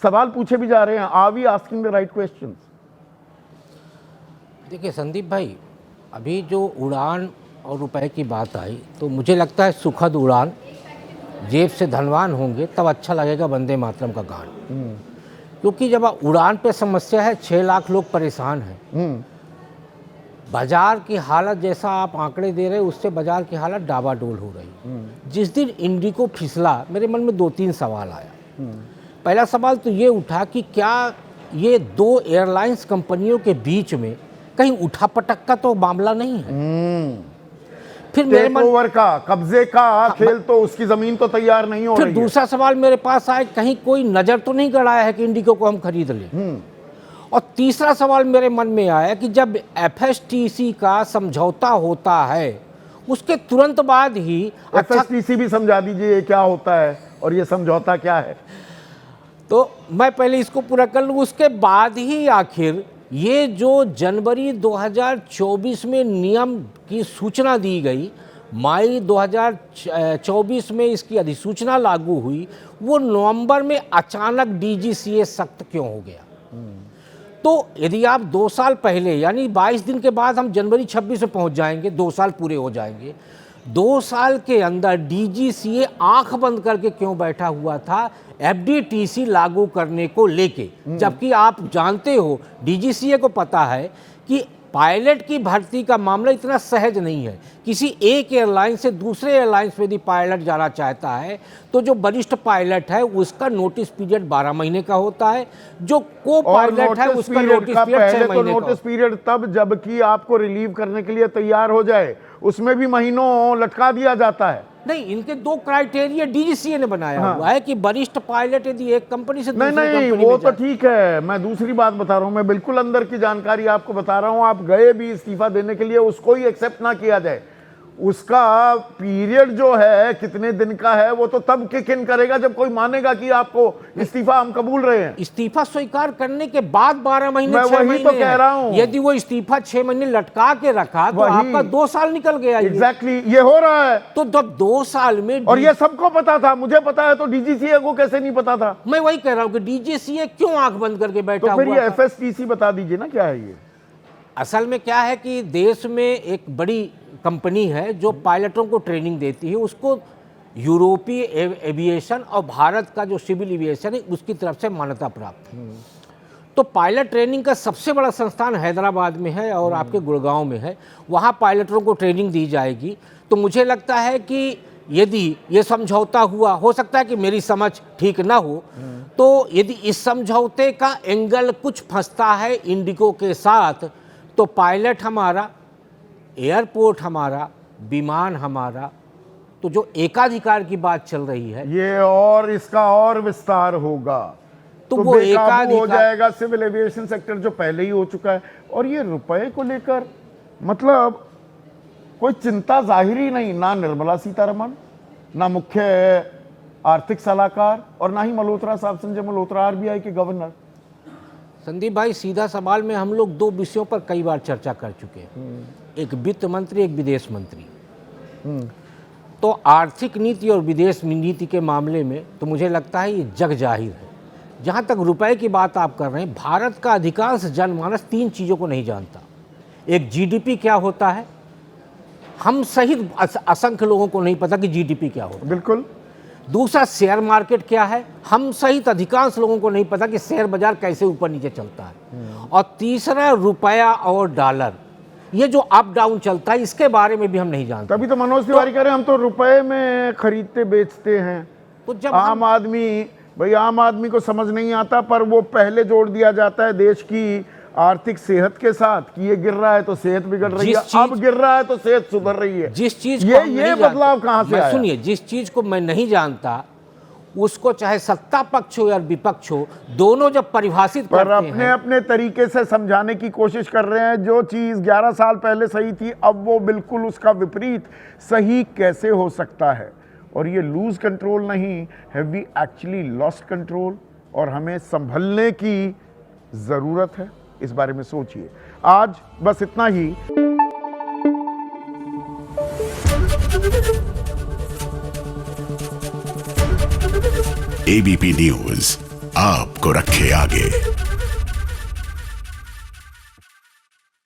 सवाल पूछे भी जा रहे हैं। Are we asking the right questions? देखिए संदीप भाई, अभी जो उड़ान और रुपए की बात आई तो मुझे लगता है सुखद उड़ान, जेब से धनवान होंगे तब अच्छा लगेगा वंदे मातरम का गान। क्योंकि जब उड़ान पे समस्या है, 6 लाख लोग परेशान हैं, बाजार की हालत जैसा आप आंकड़े दे रहे हैं उससे बाजार की हालत डावाडोल हो रही। जिस दिन इंडिगो फिसला मेरे मन में 2-3 सवाल आया। पहला सवाल तो ये उठा कि क्या ये 2 एयरलाइंस कंपनियों के बीच में कहीं उठापटक का तो मामला नहीं है। फिर मेरे मन ओवर का, कब्जे का खेल, तो उसकी जमीन तो तैयार नहीं हो रही है। फिर दूसरा सवाल मेरे पास आया, कहीं कोई नजर तो नहीं गड़ाया है कि इंडिगो को हम खरीद लें। और तीसरा सवाल मेरे मन में आया कि जब एफएसटीसी का समझौता होता है उसके तुरंत बाद ही एफएसटीसी भी समझा दीजिए ये क्या होता है और ये समझौता क्या है। तो मैं पहले इसको पूरा कर लूँ, उसके बाद ही आखिर ये जो जनवरी 2024 में नियम की सूचना दी गई, मई 2024 में इसकी अधिसूचना लागू हुई, वो नवंबर में अचानक डीजीसीए सख्त क्यों हो गया? तो यदि आप 2 साल पहले यानी 22 दिन के बाद हम जनवरी 26 में पहुंच जाएंगे, 2 साल पूरे हो जाएंगे, 2 साल के अंदर डीजीसीए आंख बंद करके क्यों बैठा हुआ था एफडीटीसी लागू करने को लेके? जबकि आप जानते हो, डीजीसीए को पता है कि पायलट की भर्ती का मामला इतना सहज नहीं है। किसी एक एयरलाइन से दूसरे एयरलाइंस में यदि पायलट जाना चाहता है तो जो वरिष्ठ पायलट है उसका नोटिस पीरियड 12 महीने का होता है, जो को पायलट है उसका नोटिस पीरियड 6 महीने का। नोटिस पीरियड तब जबकि आपको रिलीव करने के लिए तैयार हो जाए, उसमें भी महीनों लटका दिया जाता है। नहीं, इनके 2 क्राइटेरिया डीजीसीए ने बनाया हुआ है कि वरिष्ठ पायलट यदि एक कंपनी से दूसरी नहीं कंपनी वो में तो जाए। ठीक है, मैं दूसरी बात बता रहा हूं, मैं बिल्कुल अंदर की जानकारी आपको बता रहा हूं। आप गए भी इस्तीफा देने के लिए, उसको ही एक्सेप्ट ना किया जाए, उसका पीरियड जो है कितने दिन का है वो तो तब किक इन करेगा जब कोई मानेगा कि आपको इस्तीफा हम कबूल रहे हैं। इस्तीफा स्वीकार करने के बाद 12 महीने, मैं 6 वही महीने तो कह रहा हूं। यदि वो इस्तीफा 6 महीने लटका के रखा तो वही। आपका 2 साल निकल गया। एग्जैक्टली ये हो रहा है। तो जब 2 साल में और ये सबको पता था, मुझे पता है, तो डीजीसीए को कैसे नहीं पता था? मैं वही कह रहा हूं कि डीजीसीए क्यों आंख बंद करके बैठा तो फिर हुआ ये था? एफएसटीसी बता दीजिए ना क्या है ये। असल में क्या है कि देश में एक बड़ी कंपनी है जो पायलटों को ट्रेनिंग देती है, उसको यूरोपीय एविएशन और भारत का जो सिविल एविएशन है उसकी तरफ से मान्यता प्राप्त है। तो पायलट ट्रेनिंग का सबसे बड़ा संस्थान हैदराबाद में है और आपके गुड़गांव में है, वहाँ पायलटों को ट्रेनिंग दी जाएगी। तो मुझे लगता है कि यदि ये समझौता हुआ, हो सकता है कि मेरी समझ ठीक ना हो, तो यदि इस समझौते का एंगल कुछ फंसता है इंडिगो के साथ, तो पायलट हमारा, एयरपोर्ट हमारा, विमान हमारा, तो जो एकाधिकार की बात चल रही है ये और इसका और विस्तार होगा तो वो बेकाबू एकाधिकार हो जाएगा सिविल एविएशन सेक्टर जो पहले ही हो चुका है। और ये रुपए को लेकर मतलब कोई चिंता जाहिर ही नहीं, ना निर्मला सीतारमण, ना मुख्य आर्थिक सलाहकार और ना ही मल्होत्रा साहब, संजय मल्होत्रा आरबीआई के गवर्नर। संदीप भाई, सीधा सवाल में हम लोग 2 विषयों पर कई बार चर्चा कर चुके हैं, एक वित्त मंत्री, एक विदेश मंत्री। तो आर्थिक नीति और विदेश नीति के मामले में तो मुझे लगता है ये जग जाहिर है। जहाँ तक रुपए की बात आप कर रहे हैं, भारत का अधिकांश जनमानस 3 चीज़ों को नहीं जानता। एक जीडीपी क्या होता है, हम सहित असंख्य लोगों को नहीं पता कि जीडीपी क्या होता है। बिल्कुल। दूसरा शेयर मार्केट क्या है, हम सहित अधिकांश लोगों को नहीं पता कि शेयर बाजार कैसे ऊपर नीचे चलता है। और तीसरा रुपया और डॉलर, ये जो अप डाउन चलता है, इसके बारे में भी हम नहीं जानते। तभी तो मनोज तिवारी कह रहे हैं हम तो रुपए में खरीदते बेचते हैं। तो जब आम आदमी, भाई आम आदमी को समझ नहीं आता, पर वो पहले जोड़ दिया जाता है देश की आर्थिक सेहत के साथ कि ये गिर रहा है तो सेहत बिगड़ रही है, अब गिर रहा है तो सेहत सुधर रही है। जिस चीज ये बदलाव कहां से आया? सुनिए, जिस चीज को मैं नहीं जानता उसको चाहे सत्ता पक्ष हो या विपक्ष हो, दोनों जब परिभाषित करते हैं, अपने अपने तरीके से समझाने की कोशिश कर रहे हैं। जो चीज 11 साल पहले सही थी, अब वो बिल्कुल उसका विपरीत सही कैसे हो सकता है? और ये लूज कंट्रोल नहीं, have we actually lost control? और हमें संभलने की जरूरत है, इस बारे में सोचिए। आज बस इतना ही। ABP News, आपको रखे आगे।